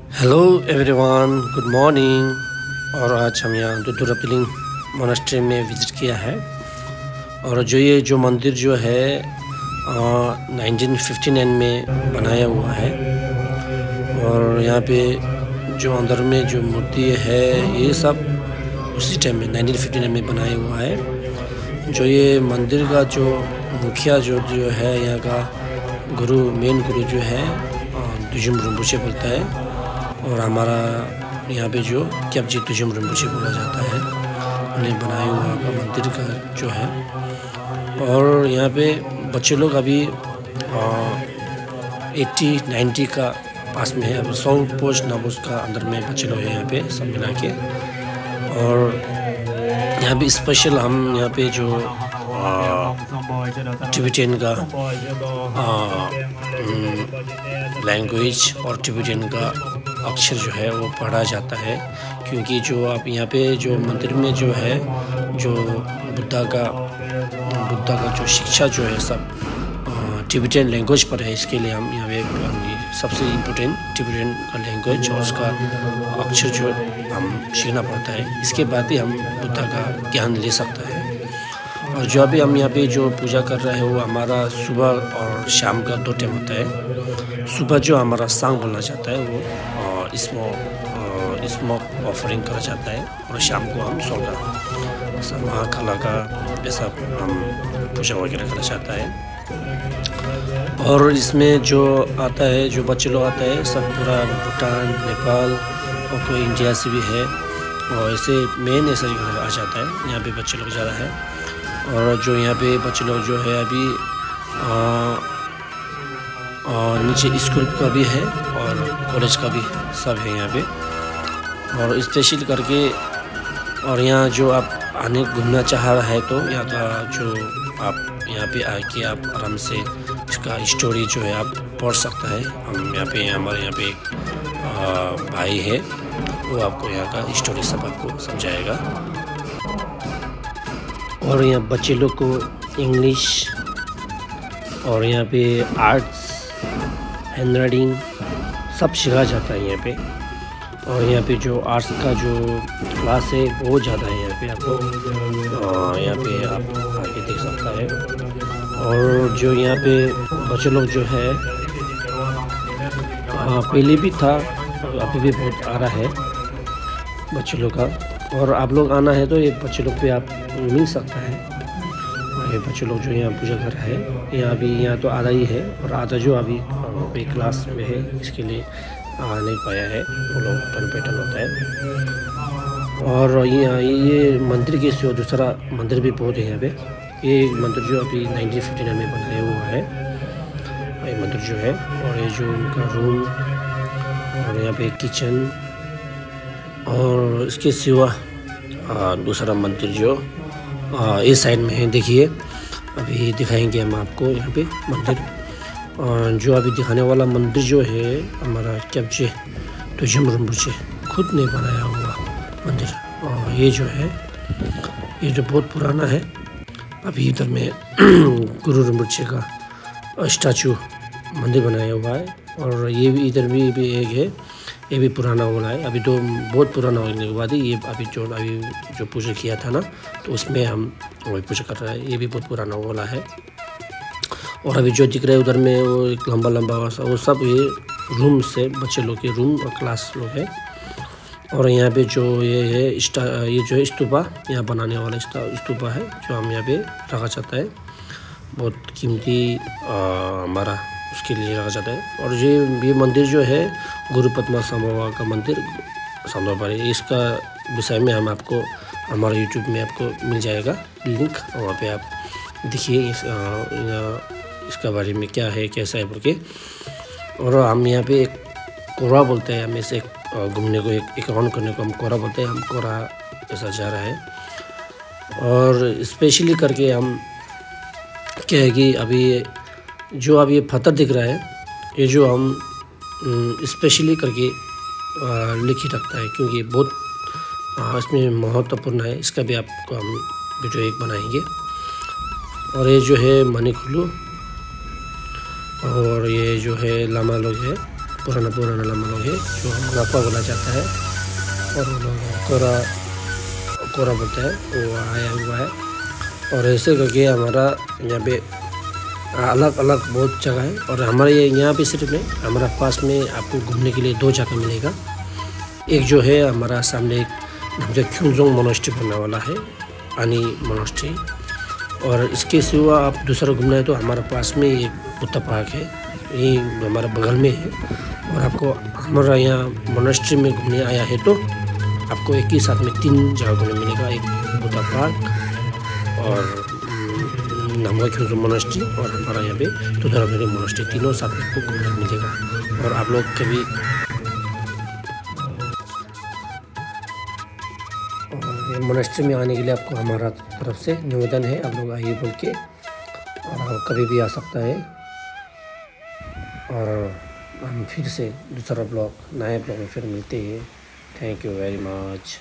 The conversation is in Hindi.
Hello everyone, good morning. और आज हम यहाँ दुदुरा पिलिंग मोनास्ट्री में विज़िट किया है। और जो मंदिर जो है 1959 में बनाया हुआ है। और यहाँ पे जो अंदर में जो मूर्ति है ये सब उसी टाइम में 1959 में बनाया हुआ है। जो ये मंदिर का जो मुखिया जो है यहाँ का मेन गुरु जो है दुजुम रिम्पोछे बोलता है। और हमारा यहाँ पे जो क्याबजी दुजुम रिम्पोछे बोला जाता है, उन्हें बनाया हुआ का मंदिर का जो है। और यहाँ पे बच्चे लोग अभी 80-90 का पास में है। अभी 100 पोस्ट नबोस का अंदर में बच्चे लोग हैं यहाँ पे सब मिला के। और यहाँ पे स्पेशल हम यहाँ पे जो टिबेटियन का लैंग्वेज और टिबेटियन का अक्षर जो है वो पढ़ा जाता है। क्योंकि जो आप यहाँ पे जो मंदिर में जो है जो बुद्धा का जो शिक्षा जो है सब टिबेटियन लैंग्वेज पर है। इसके लिए हम यहाँ पे सबसे इम्पोर्टेंट टिबेटियन का लैंग्वेज और उसका अक्षर जो हम सीखना पड़ता है। इसके बाद ही हम बुद्धा का ज्ञान ले सकता है। और जो अभी हम यहाँ पे जो पूजा कर रहे हैं वो हमारा सुबह और शाम का 2 टाइम होता है। सुबह जो हमारा सांग बोला जाता है वो स्मोक ऑफरिंग करा जाता है। और शाम को हम सोगा महाकाला का वैसा हम पूजा वगैरह करा जाता है। और इसमें जो आता है जो बच्चे लोग आता है सब पूरा भूटान, नेपाल और कोई इंडिया से भी है। और ऐसे मेन ऐसा आ जाता है, यहाँ पे बच्चे लोग ज़्यादा है। और जो यहाँ पे बच्चे लोग जो है अभी नीचे स्कूल का भी है और कॉलेज का भी सब है यहाँ पे। और स्पेशल करके और यहाँ जो आप आने घूमना चाह रहा है तो यहाँ का जो आप यहाँ पे आके आप आराम से इसका स्टोरी जो है आप पढ़ सकता है। हम यहाँ पे हमारे यहाँ पे एक भाई है, वो आपको यहाँ का स्टोरी सब आपको समझाएगा। और यहाँ बच्चे लोग को इंग्लिश और यहाँ पे आर्ट्स, हैंड राइटिंग सब सिखाया जाता है यहाँ पे। और यहाँ पे जो आर्ट्स का जो क्लास है बहुत ज़्यादा है यहाँ पे आपको यहाँ पे आप आके देख सकता है। और जो यहाँ पे बच्चे लोग जो है पहले भी था, अभी भी बहुत आ रहा है बच्चे लोग का। और आप लोग आना है तो ये बच्चे लोग पे आप मिल सकता है। और ये बच्चे लोग जो यहाँ पूजा कर रहे हैं यहाँ तो आधा ही है और आधा जो अभी क्लास में है, इसके लिए आ नहीं पाया है, वो लोग टर्न पे टर्न होता है। और ये मंदिर के सिवा दूसरा मंदिर भी बहुत है यहाँ पे। ये मंदिर जो अभी 1959 में बनाया हुआ है ये मंदिर जो है। और ये जो उनका रूम और यहाँ पे किचन और इसके सिवा दूसरा मंदिर जो इस साइड में है, देखिए अभी दिखाएंगे हम आपको यहाँ पे मंदिर। जो अभी दिखाने वाला मंदिर जो है हमारा क्याबजी दुजुम रिम्पोछे खुद ने बनाया हुआ मंदिर। और ये जो है ये जो बहुत पुराना है। अभी इधर में गुरु रिम्पोछे का स्टैचू मंदिर बनाया हुआ है। और ये भी इधर भी एक है, ये भी पुराना वाला है। अभी तो बहुत पुराना होने के बाद ये अभी जो पूजा किया था ना तो उसमें हम वही पूजा कर रहे हैं। ये भी बहुत पुराना वाला है। और अभी जो दिख रहा है उधर में वो एक लंबा वो सब ये रूम से बच्चे लोग के रूम और क्लास लोग है। और यहाँ पे जो ये है ये जो है स्तूपा, यहाँ बनाने वाला स्तूपा है जो हम यहाँ पे रखा जाता है। बहुत कीमती हमारा उसके लिए रखा जाता है। और ये मंदिर जो है गुरु पद्मा सामोवा का मंदिर सामोवारी, इसका विषय में हम आपको हमारे यूट्यूब में आपको मिल जाएगा लिंक। वहाँ पे आप देखिए इसका बारे में क्या है कैसा है बोल के। और हम यहाँ पे एक कोरा बोलते हैं, हमें से घूमने को एक राउंड करने को हम कोरा बोलते हैं। हम कोरा ऐसा जा रहा है। और स्पेशली करके हम क्या है कि अभी जो ये पत्थर दिख रहा है ये जो हम स्पेशली करके लिख ही रखता है, क्योंकि बहुत इसमें महत्वपूर्ण है। इसका भी आपको हम वीडियो एक बनाएंगे। और ये जो है मणिखुलू और ये जो है लामा लोग है पुराना लम्बा लोग है जो हम रापा बोला जाता है, और वो लोग कोरा बोलते हैं, वो आया हुआ है। और ऐसे करके हमारा यहाँ पे अलग अलग बहुत जगह है। और हमारे यहाँ पे सिर्फ नहीं, हमारा पास में आपको घूमने के लिए 2 जगह मिलेगा। एक जो है हमारा सामने एक जो ख्यूजोंग मोनास्ट्री बनने वाला है, आनी मोनास्ट्री। और इसके सिवा आप दूसरा घूमना है तो हमारा पास में एक बुद्धा पार्क है, ये हमारा बगल में है। और आपको हमारा यहाँ मोनास्ट्री में घूमने आया है तो आपको एक ही साथ में 3 जगह घूमने मिलेगा, एक बुद्धा पार्क और हमारा ख्यूजोंग मोनास्ट्री और हमारा यहाँ पे तुदारामेरी मोनास्ट्री, तीनों साथ में आपको घूमने मिलेगा। और आप लोग कभी मोनास्ट्री में आने के लिए आपको हमारा तरफ से निवेदन है, आप लोग आइए बोल के, और आप कभी भी आ सकता है। और हम फिर से दूसरा ब्लॉग, नए ब्लॉग में फिर मिलते हैं। Thank you very much.